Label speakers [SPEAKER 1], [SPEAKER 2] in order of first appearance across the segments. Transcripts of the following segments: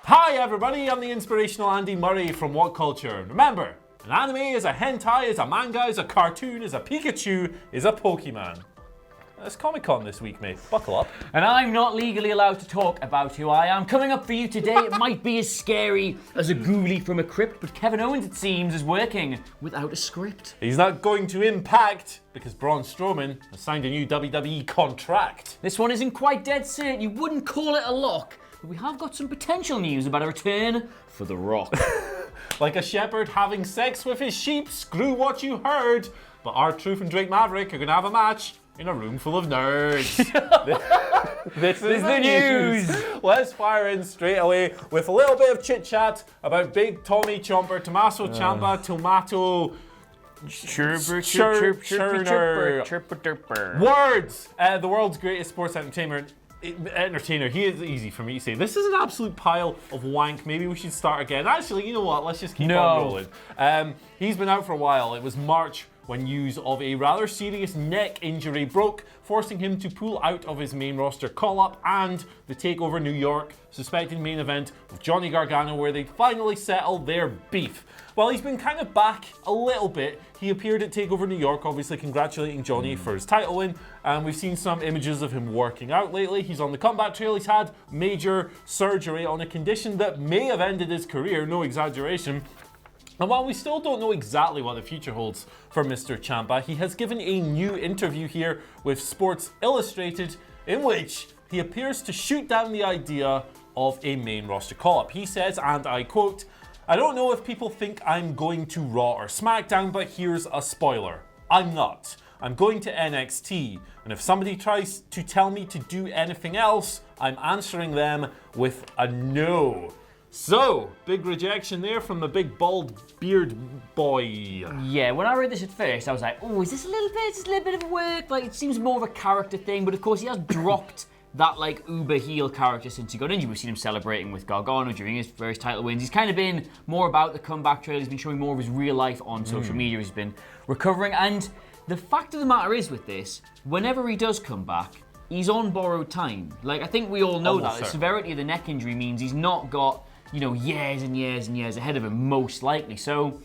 [SPEAKER 1] Hi everybody, I'm the inspirational Andy Murray from What Culture. Remember, an anime is a hentai, is a manga, is a cartoon, is a Pikachu, is a Pokemon. It's Comic-Con this week, mate. Buckle up.
[SPEAKER 2] And I'm not legally allowed to talk about who I am. Coming up for you today, it might be as scary as a ghoulie from a crypt, but Kevin Owens, it seems, is working without a script.
[SPEAKER 1] He's not going to Impact because Braun Strowman has signed a new WWE contract.
[SPEAKER 2] This one isn't quite dead certain. You wouldn't call it a lock, but we have got some potential news about a return for The Rock.
[SPEAKER 1] Like a shepherd having sex with his sheep, screw what you heard. But R-Truth and Drake Maverick are going to have a match in a room full of nerds. This is the news. Let's fire in straight away with a little bit of chit chat about Big Tommy Chomper, Tommaso Ciampa, Tomato Churner. Words. The world's greatest sports entertainer. He is easy for me to say. This is an absolute pile of wank. Maybe we should start again. Actually, you know what? Let's just keep on rolling. He's been out for a while. It was March when news of a rather serious neck injury broke, forcing him to pull out of his main roster call-up and the TakeOver New York suspected main event with Johnny Gargano, where they finally settled their beef. Well, he's been kind of back a little bit. He appeared at TakeOver New York, obviously congratulating Johnny for his title win, and we've seen some images of him working out lately. He's on the comeback trail. He's had major surgery on a condition that may have ended his career, no exaggeration. And while we still don't know exactly what the future holds for Mr. Ciampa, he has given a new interview here with Sports Illustrated in which he appears to shoot down the idea of a main roster call-up. He says, and I quote, "I don't know if people think I'm going to Raw or SmackDown, but here's a spoiler. I'm not. I'm going to NXT, and if somebody tries to tell me to do anything else, I'm answering them with a no." So, big rejection there from the big bald beard boy.
[SPEAKER 2] Yeah, when I read this at first, I was like, oh, is this a little bit of work? Like, it seems more of a character thing, but of course he has dropped that like uber heel character since he got injured. We've seen him celebrating with Gargano during his first title wins. He's kind of been more about the comeback trail. He's been showing more of his real life on social media. He's been recovering, and the fact of the matter is with this, whenever he does come back, he's on borrowed time. Like, I think we all know that. The severity of the neck injury means he's not got, you know, years and years and years ahead of him, most likely. So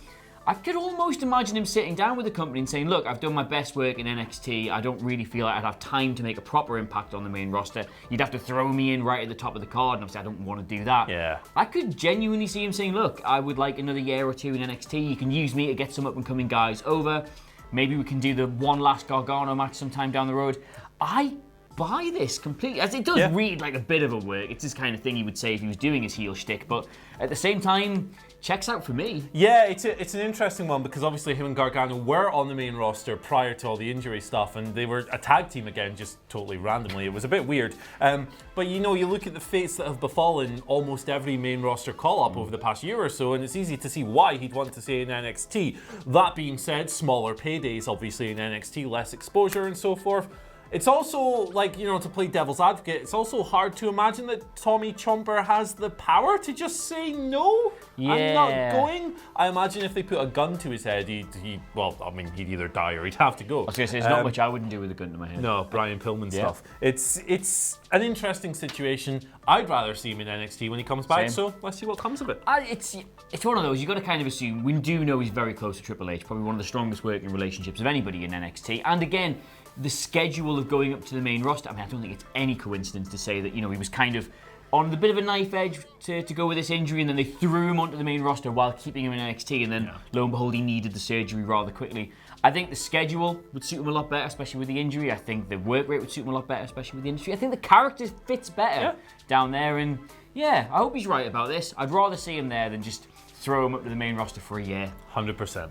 [SPEAKER 2] I could almost imagine him sitting down with the company and saying, look, I've done my best work in NXT. I don't really feel like I'd have time to make a proper impact on the main roster. You'd have to throw me in right at the top of the card, and obviously I don't want to do that.
[SPEAKER 1] Yeah.
[SPEAKER 2] I could genuinely see him saying, look, I would like another year or two in NXT. You can use me to get some up-and-coming guys over. Maybe we can do the one last Gargano match sometime down the road. I buy this completely, as it does read like a bit of a work. It's this kind of thing he would say if he was doing his heel shtick, but at the same time, checks out for me.
[SPEAKER 1] Yeah, it's an interesting one because obviously him and Gargano were on the main roster prior to all the injury stuff, and they were a tag team again, just totally randomly. It was a bit weird. But you know, you look at the fates that have befallen almost every main roster call-up over the past year or so, and it's easy to see why he'd want to stay in NXT. That being said, smaller paydays obviously in NXT, less exposure and so forth. It's also, like, you know, to play devil's advocate, it's also hard to imagine that Tommy Chomper has the power to just say, no, I'm not going. I imagine if they put a gun to his head, he'd either die or he'd have to go.
[SPEAKER 2] I was going to say, there's not much I wouldn't do with a gun to my head.
[SPEAKER 1] No, Brian Pillman stuff. It's an interesting situation. I'd rather see him in NXT when he comes back, so let's see what comes of it.
[SPEAKER 2] It's one of those, you've got to kind of assume, we do know he's very close to Triple H, probably one of the strongest working relationships of anybody in NXT, and again, the schedule of going up to the main roster, I mean, I don't think it's any coincidence to say that, you know, he was kind of on the bit of a knife edge to go with this injury, and then they threw him onto the main roster while keeping him in NXT, and then lo and behold, he needed the surgery rather quickly. I think the schedule would suit him a lot better, especially with the injury. I think the work rate would suit him a lot better, especially with the injury. I think the character fits better down there, and yeah, I hope he's right about this. I'd rather see him there than just throw him up to the main roster for a year.
[SPEAKER 1] 100%.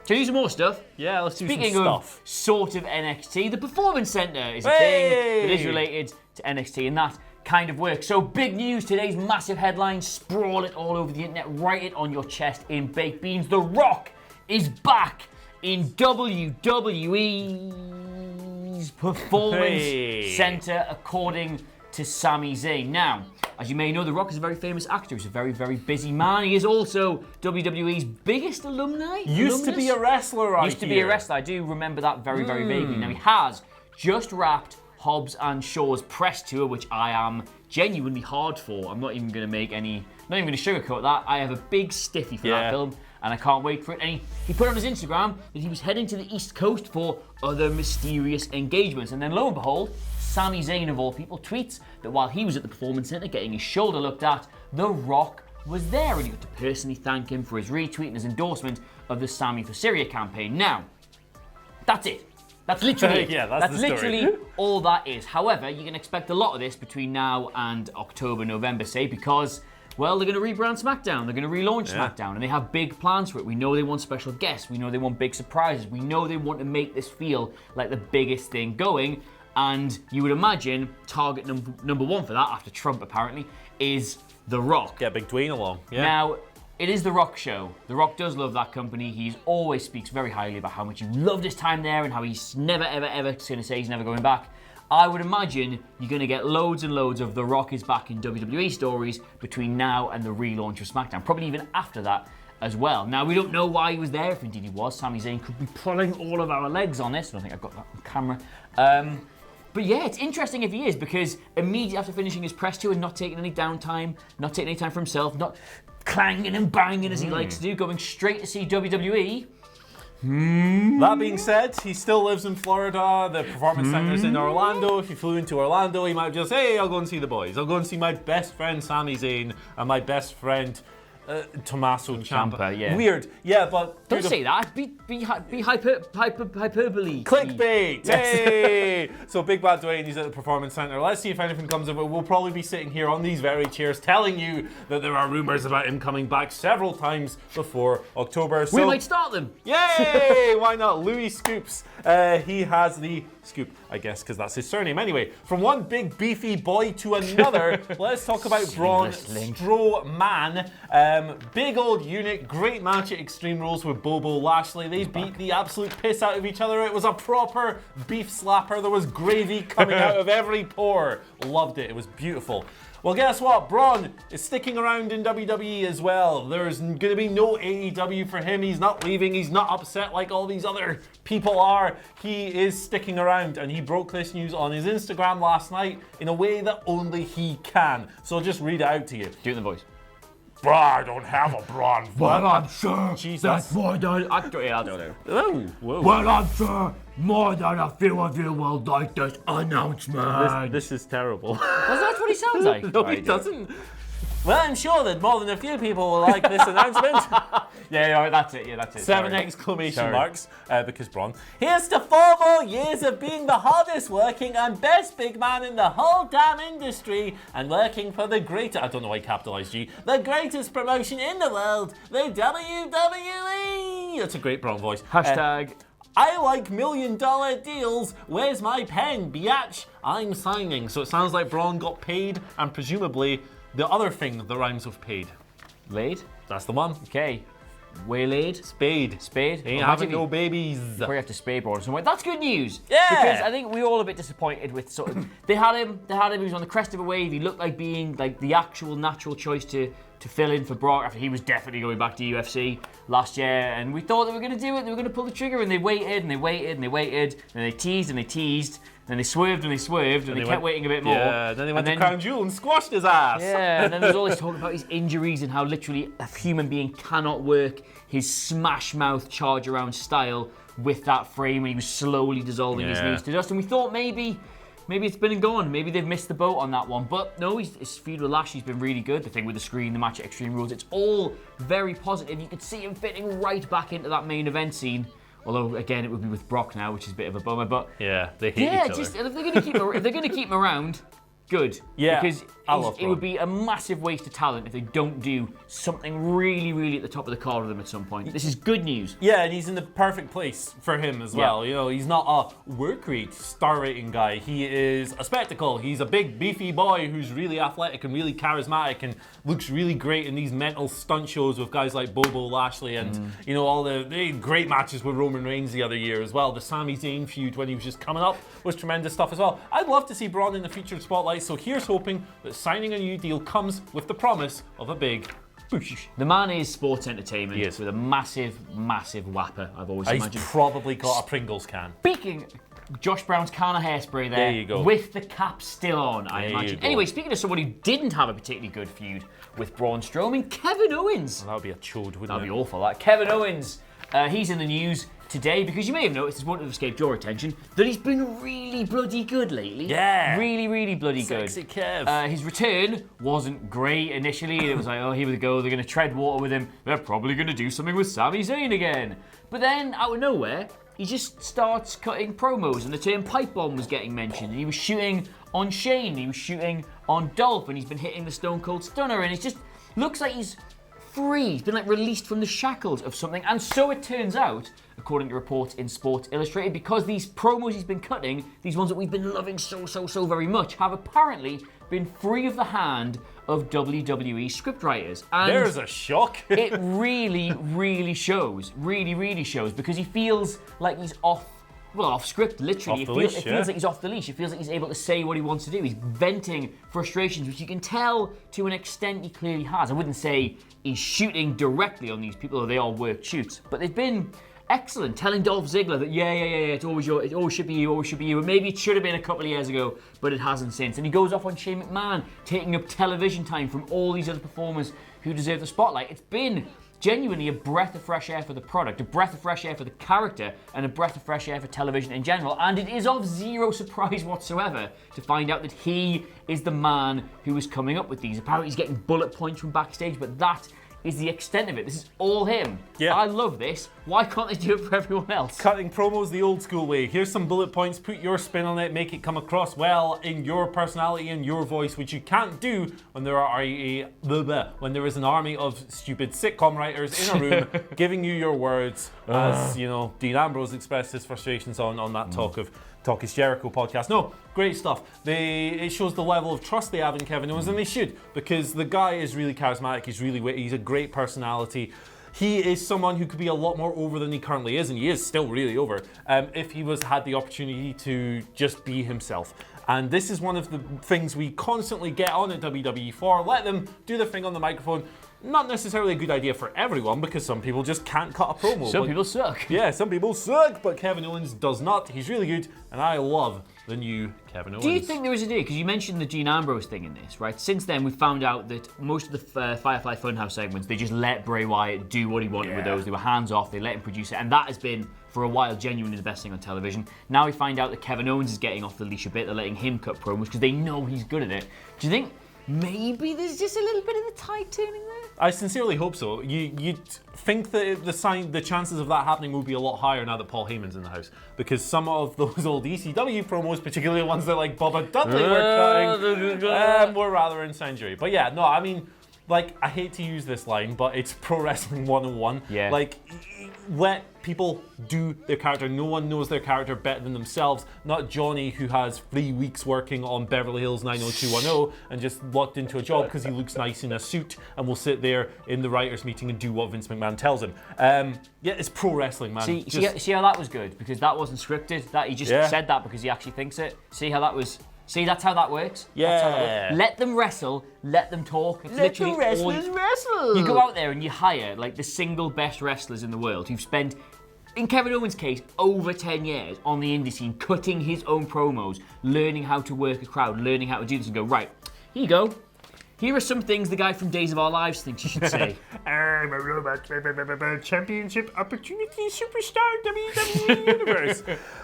[SPEAKER 2] Can we do some more stuff?
[SPEAKER 1] Yeah, let's do
[SPEAKER 2] Speaking
[SPEAKER 1] some stuff.
[SPEAKER 2] Speaking of sort of NXT, the Performance Center is a thing that is related to NXT, and that kind of works. So big news, today's massive headline, sprawl it all over the internet, write it on your chest in baked beans. The Rock is back in WWE's Performance Center, according to Sami Zayn. Now, as you may know, The Rock is a very famous actor. He's a very, very busy man. He is also WWE's biggest alumni.
[SPEAKER 1] Used to be a wrestler,
[SPEAKER 2] Used to be a wrestler. I do remember that very, very vaguely. Now, he has just wrapped Hobbs and Shaw's press tour, which I am genuinely hard for. I'm not even going to sugarcoat that. I have a big stiffy for that film, and I can't wait for it. And he put on his Instagram that he was heading to the East Coast for other mysterious engagements. And then lo and behold, Sami Zayn, of all people, tweets that while he was at the Performance Center getting his shoulder looked at, The Rock was there, and he got to personally thank him for his retweet and his endorsement of the Sami for Syria campaign. Now, that's it. That's literally it. That's literally all that is. However, you can expect a lot of this between now and October, November, say, because, well, they're going to rebrand SmackDown. They're going to relaunch SmackDown, and they have big plans for it. We know they want special guests. We know they want big surprises. We know they want to make this feel like the biggest thing going. And you would imagine target number one for that, after Trump apparently, is The Rock.
[SPEAKER 1] Get Big Dwayne along. Yeah.
[SPEAKER 2] Now, it is The Rock show. The Rock does love that company. He always speaks very highly about how much he loved his time there and how he's never, ever, ever going to say he's never going back. I would imagine you're going to get loads and loads of The Rock is back in WWE stories between now and the relaunch of SmackDown. Probably even after that as well. Now, we don't know why he was there, if indeed he was. Sami Zayn could be pulling all of our legs on this. I don't think I've got that on camera. But yeah, it's interesting if he is, because immediately after finishing his press tour and not taking any downtime, not taking any time for himself, not clanging and banging as he likes to do, going straight to see WWE.
[SPEAKER 1] That being said, he still lives in Florida. The Performance Center's in Orlando. If he flew into Orlando, he might just say, hey, I'll go and see the boys. I'll go and see my best friend Sami Zayn and my best friend Tommaso Ciampa.
[SPEAKER 2] Yeah.
[SPEAKER 1] Weird. Yeah, but...
[SPEAKER 2] Don't say that. Be hyperbole.
[SPEAKER 1] Clickbait. Hey! So Big Bad Dwayne, he's at the Performance Center. Let's see if anything comes of it. We'll probably be sitting here on these very chairs telling you that there are rumors about him coming back several times before October. So,
[SPEAKER 2] we might start them.
[SPEAKER 1] Yay! Why not? Louis Scoops. He has the Scoop, I guess, because that's his surname. Anyway, from one big beefy boy to another, let's talk about Braun Strowman. Big old unit, great match at Extreme Rules with Bobo Lashley. They beat the absolute piss out of each other. It was a proper beef slapper. There was gravy coming out of every pore. Loved it. It was beautiful. Well, guess what? Braun is sticking around in WWE as well. There's going to be no AEW for him. He's not leaving. He's not upset like all these other people are. He is sticking around, and he broke this news on his Instagram last night in a way that only he can. So I'll just read it out to you.
[SPEAKER 2] Do it in the voice.
[SPEAKER 1] I don't have a Braun voice.
[SPEAKER 3] Well, I'm sure
[SPEAKER 1] Jesus.
[SPEAKER 3] that's more than
[SPEAKER 2] I don't know.
[SPEAKER 1] Oh, whoa.
[SPEAKER 3] Well, I'm sure more than a few of you will like this announcement.
[SPEAKER 1] This is terrible.
[SPEAKER 2] That's what he sounds like.
[SPEAKER 1] No, he doesn't. Well, I'm sure that more than a few people will like this announcement.
[SPEAKER 2] Yeah, that's it. Yeah, that's it.
[SPEAKER 1] 7 exclamation marks, because Braun. Here's to 4 more years of being the hardest working and best big man in the whole damn industry and working for the greatest, I don't know why he capitalized G, the greatest promotion in the world, the WWE. That's a great Braun voice.
[SPEAKER 2] Hashtag.
[SPEAKER 1] I like $1 million deals. Where's my pen, biatch? I'm signing. So it sounds like Braun got paid, and presumably the other thing that rhymes with paid.
[SPEAKER 2] Laid?
[SPEAKER 1] That's the one.
[SPEAKER 2] Okay. Waylaid?
[SPEAKER 1] Spade.
[SPEAKER 2] Ain't
[SPEAKER 1] having no babies.
[SPEAKER 2] Probably have to spade Braun somewhere. That's good news.
[SPEAKER 1] Yeah.
[SPEAKER 2] Because I think we're all a bit disappointed with sort of they had him. He was on the crest of a wave. He looked like being like the actual natural choice to fill in for Brock after he was definitely going back to UFC last year. And we thought they were going to do it. They were going to pull the trigger, and they waited and they waited and they waited and they teased and they teased. Then they swerved and they swerved and they kept waiting a bit more.
[SPEAKER 1] Yeah, then they went to Crown Jewel and squashed his ass.
[SPEAKER 2] Yeah, and then there's all this talk about his injuries and how literally a human being cannot work his smash mouth charge around style with that frame, and he was slowly dissolving his knees to dust. And we thought maybe it's been and gone. Maybe they've missed the boat on that one. But no, his feud with Lashley's been really good. The thing with the screen, the match at Extreme Rules, it's all very positive. You could see him fitting right back into that main event scene. Although again, it would be with Brock now, which is a bit of a bummer. But
[SPEAKER 1] yeah, they hate each other.
[SPEAKER 2] Just if they're going to keep him around, good.
[SPEAKER 1] Yeah,
[SPEAKER 2] because it would be a massive waste of talent if they don't do something really, really at the top of the card with them at some point. This is good news.
[SPEAKER 1] Yeah, and he's in the perfect place for him as well. You know, he's not a work rate, star rating guy. He is a spectacle. He's a big, beefy boy who's really athletic and really charismatic and looks really great in these mental stunt shows with guys like Bobo Lashley and, you know, all the great matches with Roman Reigns the other year as well. The Sami Zayn feud when he was just coming up was tremendous stuff as well. I'd love to see Braun in the featured spotlight, so here's hoping that signing a new deal comes with the promise of a big boosh.
[SPEAKER 2] The man is sports entertainment.
[SPEAKER 1] He is.
[SPEAKER 2] With a massive, massive whapper, I've always imagined.
[SPEAKER 1] He's probably got a Pringles can.
[SPEAKER 2] Speaking... Josh Brown's can of hairspray there.
[SPEAKER 1] There you go.
[SPEAKER 2] With the cap still on, I
[SPEAKER 1] There
[SPEAKER 2] imagine.
[SPEAKER 1] you go.
[SPEAKER 2] Anyway, speaking of someone who didn't have a particularly good feud with Braun Strowman, Kevin Owens.
[SPEAKER 1] That would be a chode, wouldn't
[SPEAKER 2] That'd
[SPEAKER 1] it?
[SPEAKER 2] be awful, that. Kevin Owens, he's in the news today because you may have noticed, this won't have escaped your attention, that he's been really bloody good lately.
[SPEAKER 1] Yeah.
[SPEAKER 2] Really, really bloody
[SPEAKER 1] Sexy
[SPEAKER 2] good.
[SPEAKER 1] Kev.
[SPEAKER 2] His return wasn't great initially. It was like, oh, here we go, they're going to tread water with him. They're probably going to do something with Sami Zayn again. But then, out of nowhere, he just starts cutting promos, and the term pipe bomb was getting mentioned, and he was shooting on Shane, he was shooting on Dolph, and he's been hitting the Stone Cold Stunner, and it just looks like he's free. He's been like released from the shackles of something, and so it turns out, according to reports in Sports Illustrated, because these promos he's been cutting, these ones that we've been loving so very much, have apparently been free of the hand of WWE scriptwriters. And
[SPEAKER 1] there's a shock.
[SPEAKER 2] it really shows. Really shows, because he feels like he's off script, literally.
[SPEAKER 1] Off the leash,
[SPEAKER 2] it feels like he's off the leash. It feels like he's able to say what he wants to do. He's venting frustrations, which you can tell to an extent he clearly has. I wouldn't say he's shooting directly on these people, or they all work shoots, but they've been excellent, telling Dolph Ziggler that yeah, it always should be you, and maybe it should have been a couple of years ago, but it hasn't since. And he goes off on Shane McMahon, taking up television time from all these other performers who deserve the spotlight. It's been genuinely a breath of fresh air for the product, a breath of fresh air for the character, and a breath of fresh air for television in general. And it is of zero surprise whatsoever to find out that he is the man who is coming up with these. Apparently he's getting bullet points from backstage, but that is the extent of it. This is all him.
[SPEAKER 1] Yeah.
[SPEAKER 2] I love this. Why can't they do it for everyone else?
[SPEAKER 1] Cutting promos the old school way. Here's some bullet points, put your spin on it, make it come across well in your personality and your voice, which you can't do when there when there is an army of stupid sitcom writers in a room giving you your words, as you know, Dean Ambrose expressed his frustrations on that Talk is Jericho podcast. No, great stuff. It shows the level of trust they have in Kevin Owens, and they should, because the guy is really charismatic, he's really witty, he's a great personality. He is someone who could be a lot more over than he currently is, and he is still really over, if he had the opportunity to just be himself. And this is one of the things we constantly get on at WWE for. Let them do their thing on the microphone. Not necessarily a good idea for everyone, because some people just can't cut a promo.
[SPEAKER 2] Some people suck.
[SPEAKER 1] Yeah, some people suck, but Kevin Owens does not. He's really good, and I love the new Kevin Owens.
[SPEAKER 2] Do you think there is a deal? Because you mentioned the Dean Ambrose thing in this, right? Since then, we've found out that most of the Firefly Funhouse segments, they just let Bray Wyatt do what he wanted with those. They were hands off, they let him produce it, and that has been, for a while, genuinely the best thing on television. Now we find out that Kevin Owens is getting off the leash a bit. They're letting him cut promos because they know he's good at it. Do you think maybe there's just a little bit of the tide turning there?
[SPEAKER 1] I sincerely hope so. You'd think that the chances of that happening would be a lot higher now that Paul Heyman's in the house, because some of those old ECW promos, particularly the ones that like Bubba Dudley were cutting, were rather incendiary. But yeah, no, I mean, like, I hate to use this line, but it's Pro Wrestling 101.
[SPEAKER 2] Yeah.
[SPEAKER 1] Like, let people do their character. No one knows their character better than themselves. Not Johnny, who has 3 weeks working on Beverly Hills 90210 and just locked into a job because he looks nice in a suit and will sit there in the writers' meeting and do what Vince McMahon tells him. Yeah, it's pro wrestling, man.
[SPEAKER 2] See how that was good? Because that wasn't scripted. That he just said that because he actually thinks it. See how that was... See, that's how that works.
[SPEAKER 1] Yeah.
[SPEAKER 2] That's how that works. Let them wrestle, let them talk. It's
[SPEAKER 3] Let the wrestlers wrestle.
[SPEAKER 2] You go out there and you hire like the single best wrestlers in the world who've spent, in Kevin Owens' case, over 10 years on the indie scene, cutting his own promos, learning how to work a crowd, learning how to do this, and go, right, here you go. Here are some things the guy from Days of Our Lives thinks you should say.
[SPEAKER 3] I'm a robot. Championship opportunity superstar WWE Universe.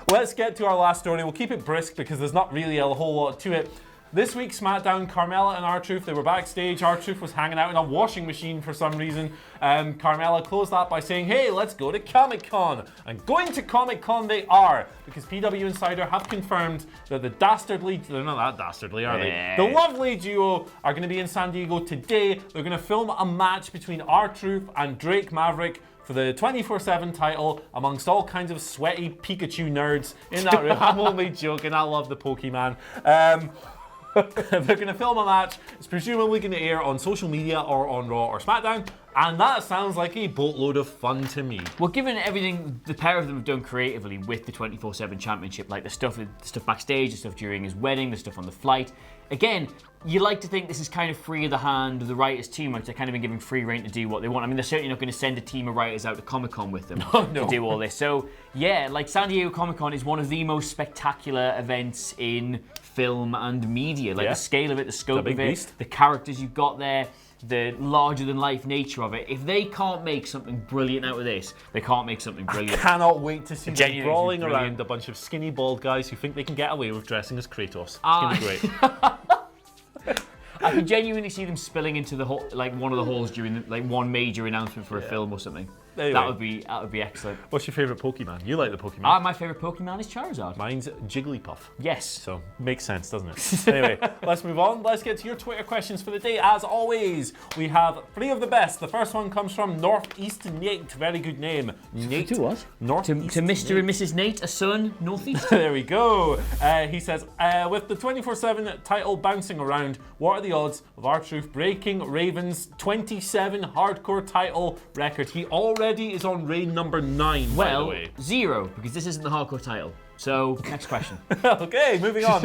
[SPEAKER 1] Let's get to our last story. We'll keep it brisk because there's not really a whole lot to it. This week, SmackDown, Carmella and R-Truth, they were backstage. R-Truth was hanging out in a washing machine for some reason. Carmella closed that by saying, hey, let's go to Comic-Con. And going to Comic-Con they are, because PW Insider have confirmed that the dastardly, they're not that dastardly, are they? The lovely duo are going to be in San Diego today. They're going to film a match between R-Truth and Drake Maverick for the 24/7 title amongst all kinds of sweaty Pikachu nerds in that room. I'm only joking, I love the Pokemon. They're going to film a match. It's presumably going to air on social media or on Raw or SmackDown. And that sounds like a boatload of fun to me.
[SPEAKER 2] Well, given everything the pair of them have done creatively with the 24/7 championship, like the stuff backstage, the stuff during his wedding, the stuff on the flight, again, you like to think this is kind of free of the hand of the writers too much. They're kind of been given free rein to do what they want. I mean, they're certainly not going to send a team of writers out to Comic-Con with them to do all this. So, yeah, like San Diego Comic-Con is one of the most spectacular events in film and media. Like the scale of it, the scope of it,
[SPEAKER 1] beast.
[SPEAKER 2] the characters you've got there, the larger-than-life nature of it. If they can't make something brilliant out of this, they can't make something brilliant.
[SPEAKER 1] I cannot wait to see them
[SPEAKER 2] Genuinely
[SPEAKER 1] brawling
[SPEAKER 2] brilliant.
[SPEAKER 1] around a bunch of skinny, bald guys who think they can get away with dressing as Kratos. It's going to be great.
[SPEAKER 2] I could genuinely see them spilling into the one of the halls during one major announcement for a film or something.
[SPEAKER 1] Anyway.
[SPEAKER 2] That would be excellent.
[SPEAKER 1] What's your favourite Pokemon? You like the Pokemon.
[SPEAKER 2] My favourite Pokemon is Charizard.
[SPEAKER 1] Mine's Jigglypuff.
[SPEAKER 2] Yes.
[SPEAKER 1] So, makes sense, doesn't it? Anyway, let's move on. Let's get to your Twitter questions for the day. As always, we have 3 of the best. The first one comes from Northeast Nate. Very good name. Nate.
[SPEAKER 2] To what?
[SPEAKER 1] Northeast
[SPEAKER 2] To Mr.
[SPEAKER 1] Nate.
[SPEAKER 2] and Mrs. Nate, a son, Northeast.
[SPEAKER 1] There we go. He says, with the 24/7 title bouncing around, what are the odds of R-Truth breaking Raven's 27 hardcore title record? He already is on reign number 9, by the way.
[SPEAKER 2] 0, because this isn't the hardcore title. So, next question.
[SPEAKER 1] Okay, moving on.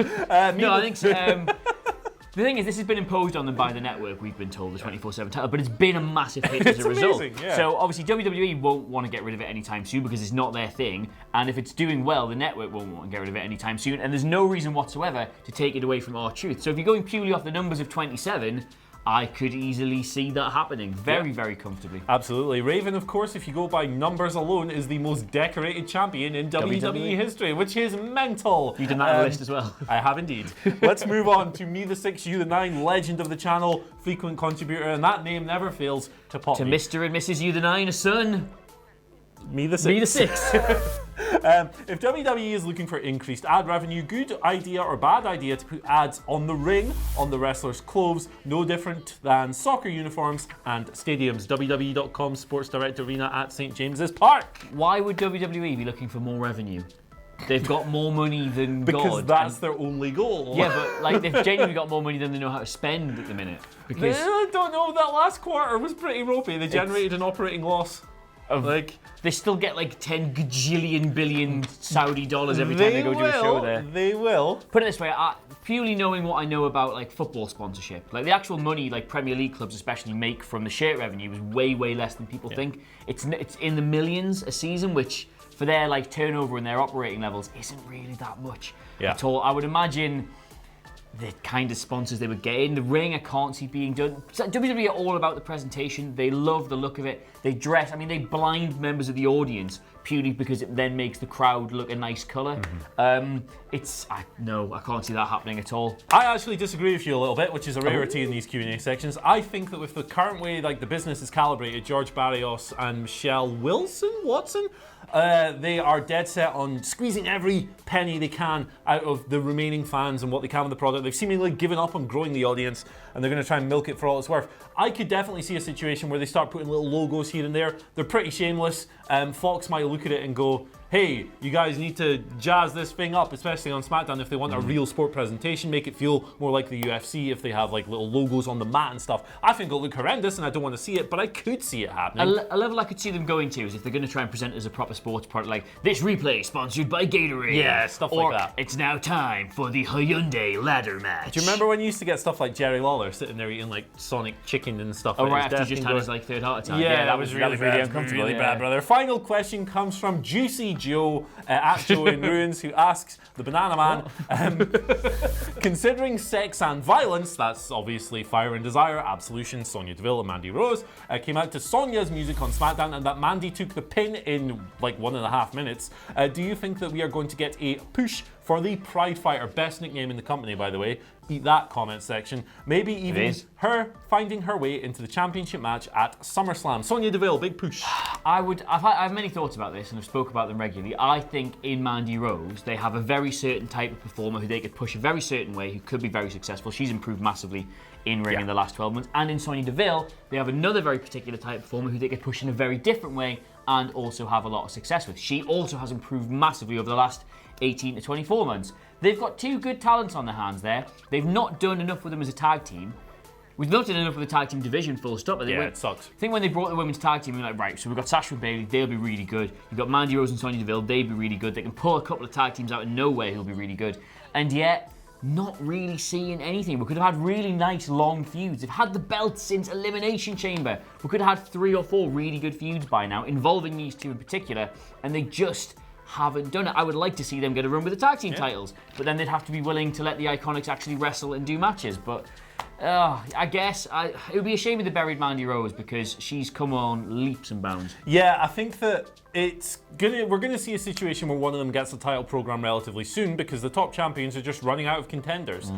[SPEAKER 2] No, I think so. The thing is, this has been imposed on them by the network, we've been told, the 24/7 title, but it's been a massive hit as a result.
[SPEAKER 1] Amazing, yeah.
[SPEAKER 2] So obviously WWE won't want to get rid of it anytime soon because it's not their thing, and if it's doing well, the network won't want to get rid of it anytime soon, and there's no reason whatsoever to take it away from R-Truth. So if you're going purely off the numbers of 27, I could easily see that happening very, very comfortably.
[SPEAKER 1] Absolutely. Raven, of course, if you go by numbers alone, is the most decorated champion in WWE history, which is mental.
[SPEAKER 2] You did that on the list as well.
[SPEAKER 1] I have indeed. Let's move on to Me the 6, You the 9, legend of the channel, frequent contributor, and that name never fails to pop
[SPEAKER 2] To
[SPEAKER 1] me.
[SPEAKER 2] Mr. and Mrs. You the 9, a son.
[SPEAKER 1] Me the 6.
[SPEAKER 2] Me the 6.
[SPEAKER 1] If WWE is looking for increased ad revenue, good idea or bad idea to put ads on the ring, on the wrestlers' clothes, no different than soccer uniforms and stadiums. WWE.com Sports Direct Arena at St. James's Park.
[SPEAKER 2] Why would WWE be looking for more revenue? They've got more money than
[SPEAKER 1] Because
[SPEAKER 2] God.
[SPEAKER 1] that's their only goal.
[SPEAKER 2] Yeah, but like they've genuinely got more money than they know how to spend at the minute. Because
[SPEAKER 1] I don't know, that last quarter was pretty ropey. They generated an operating loss.
[SPEAKER 2] they still get like 10 gajillion billion Saudi dollars every time they go do a show there.
[SPEAKER 1] They will.
[SPEAKER 2] Put it this way, purely knowing what I know about like football sponsorship, like the actual money like Premier League clubs especially make from the shirt revenue is way, way less than people think. It's in the millions a season, which for their like turnover and their operating levels isn't really that much at all. I would imagine the kind of sponsors they would get in. The ring I can't see being done. WWE are all about the presentation. They love the look of it. They dress, I mean, they blind members of the audience purely because it then makes the crowd look a nice colour. I can't see that happening at all.
[SPEAKER 1] I actually disagree with you a little bit, which is a rarity in these Q&A sections. I think that with the current way like the business is calibrated, George Barrios and Michelle Watson, they are dead set on squeezing every penny they can out of the remaining fans and what they can with the product. They've seemingly given up on growing the audience and they're going to try and milk it for all it's worth. I could definitely see a situation where they start putting little logos here and there. They're pretty shameless. Fox might look at it and go, hey, you guys need to jazz this thing up, especially on SmackDown if they want a real sport presentation, make it feel more like the UFC if they have like little logos on the mat and stuff. I think it'll look horrendous and I don't want to see it, but I could see it happening.
[SPEAKER 2] A level I could see them going to is if they're going to try and present it as a proper sports product, like this replay sponsored by Gatorade.
[SPEAKER 1] Yeah, stuff
[SPEAKER 2] or
[SPEAKER 1] like that.
[SPEAKER 2] It's now time for the Hyundai ladder match.
[SPEAKER 1] Do you remember when you used to get stuff like Jerry Lawler sitting there eating like Sonic chicken and stuff?
[SPEAKER 2] Oh,
[SPEAKER 1] at
[SPEAKER 2] right
[SPEAKER 1] his
[SPEAKER 2] after he
[SPEAKER 1] desk
[SPEAKER 2] just
[SPEAKER 1] and
[SPEAKER 2] had
[SPEAKER 1] going-
[SPEAKER 2] his like third heart attack.
[SPEAKER 1] Yeah, that was really bad,
[SPEAKER 2] uncomfortable.
[SPEAKER 1] really
[SPEAKER 2] yeah.
[SPEAKER 1] bad, brother. Final question comes from Juicy Joe at Joe in Ruins, who asks the Banana Man, considering sex and violence, that's obviously Fire and Desire, Absolution, Sonya Deville, and Mandy Rose, came out to Sonya's music on SmackDown, and that Mandy took the pin in like 1.5 minutes. Do you think that we are going to get a push for the Pride Fighter, best nickname in the company, by the way? Eat that comment section. Maybe even her finding her way into the championship match at SummerSlam. Sonya Deville, big push.
[SPEAKER 2] I have many thoughts about this and I've spoke about them regularly. I think in Mandy Rose, they have a very certain type of performer who they could push a very certain way, who could be very successful. She's improved massively in ring in the last 12 months. And in Sonya Deville, they have another very particular type of performer who they could push in a very different way and also have a lot of success with. She also has improved massively over the last 18 to 24 months. They've got two good talents on their hands there. They've not done enough with them as a tag team. We've not done enough with the tag team division, full stop.
[SPEAKER 1] It sucks.
[SPEAKER 2] I think when they brought the women's tag team, we were like, right, so we've got Sasha and Bayley, they'll be really good. You've got Mandy Rose and Sonya Deville, they'll be really good. They can pull a couple of tag teams out of nowhere who'll be really good. And yet, not really seeing anything. We could have had really nice long feuds. They've had the belts since Elimination Chamber. We could have had 3 or 4 really good feuds by now, involving these two in particular, and they just haven't done it. I would like to see them get a run with the tag team titles, but then they'd have to be willing to let the Iconics actually wrestle and do matches. But I guess it would be a shame if they buried Mandy Rose, because she's come on leaps and bounds.
[SPEAKER 1] Yeah, I think that we're gonna see a situation where one of them gets the title program relatively soon, because the top champions are just running out of contenders.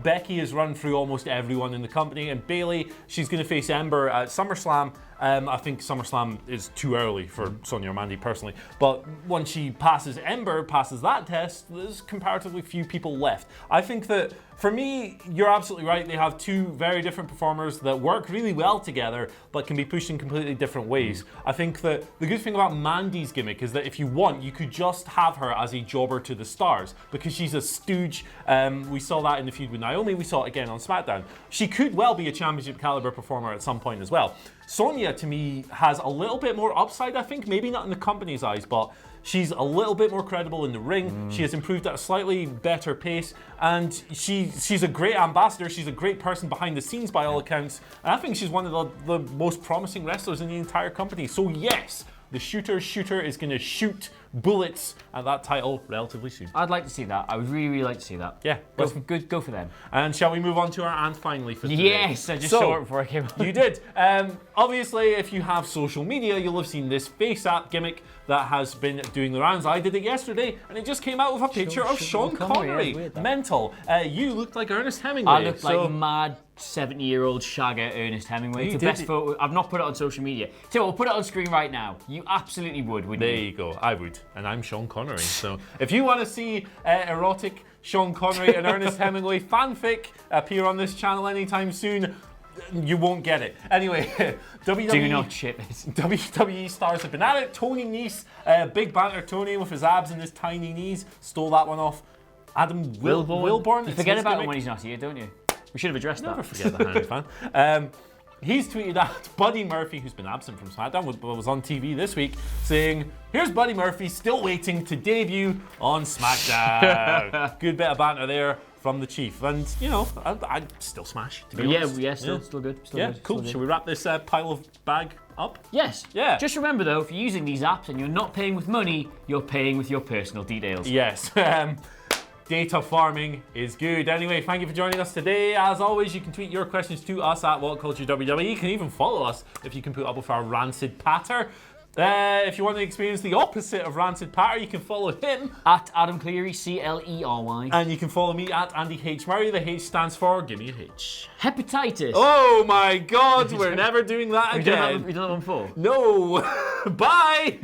[SPEAKER 1] Becky has run through almost everyone in the company, and Bayley, she's gonna face Ember at SummerSlam. I think SummerSlam is too early for Sonya or Mandy personally, but once she passes that test, there's comparatively few people left. I think that, for me, you're absolutely right. They have 2 very different performers that work really well together, but can be pushed in completely different ways. I think that the good thing about Mandy's gimmick is that if you want, you could just have her as a jobber to the stars, because she's a stooge. We saw that in the feud with Naomi. We saw it again on SmackDown. She could well be a championship caliber performer at some point as well. Sonya, to me, has a little bit more upside, I think. Maybe not in the company's eyes, but she's a little bit more credible in the ring. She has improved at a slightly better pace, and she's a great ambassador. She's a great person behind the scenes by all accounts. And I think she's one of the most promising wrestlers in the entire company. So yes, the shooter is going to shoot bullets at that title relatively soon.
[SPEAKER 2] I'd like to see that. I would really, really like to see that.
[SPEAKER 1] Yeah.
[SPEAKER 2] Go for them.
[SPEAKER 1] And shall we move on to our and finally for today?
[SPEAKER 2] Yes, I just saw it before I came on.
[SPEAKER 1] You did. Obviously, if you have social media, you'll have seen this face app gimmick that has been doing the rounds. I did it yesterday, and it just came out with a picture of Sean Connery. Mental. You looked like Ernest Hemingway.
[SPEAKER 2] I looked like mad 70-year-old shagger Ernest Hemingway. It's the best photo. I've not put it on social media. So we'll put it on screen right now. You absolutely would, wouldn't you?
[SPEAKER 1] There you go. I would. And I'm Sean Connery. So if you want to see erotic Sean Connery and Ernest Hemingway fanfic appear on this channel anytime soon, you won't get it. Anyway, WWE.
[SPEAKER 2] Do not ship it.
[SPEAKER 1] WWE stars have been at it. Tony Nese, big banter Tony with his abs and his tiny knees, stole that one off Adam Wilborn.
[SPEAKER 2] You forget about him when he's not here, don't you? We should have addressed that.
[SPEAKER 1] Never forget the Handy fan. He's tweeted at Buddy Murphy, who's been absent from SmackDown, but was on TV this week, saying, "Here's Buddy Murphy, still waiting to debut on SmackDown." Good bit of banter there from the Chief. And, you know, I'd still smash, to be honest.
[SPEAKER 2] Yeah, still good.
[SPEAKER 1] Cool. Should we wrap this pile of bag up?
[SPEAKER 2] Yes.
[SPEAKER 1] Yeah.
[SPEAKER 2] Just remember, though, if you're using these apps and you're not paying with money, you're paying with your personal details.
[SPEAKER 1] Yes. Data farming is good. Anyway, thank you for joining us today. As always, you can tweet your questions to us at WhatCultureWWE. You can even follow us if you can put up with our rancid patter. If you want to experience the opposite of rancid patter, you can follow him
[SPEAKER 2] at Adam Cleary, Clery.
[SPEAKER 1] And you can follow me at Andy H. Murray. The H stands for give me a H.
[SPEAKER 2] Hepatitis.
[SPEAKER 1] Oh my God, we're never doing that again.
[SPEAKER 2] We done that one before?
[SPEAKER 1] No. Bye.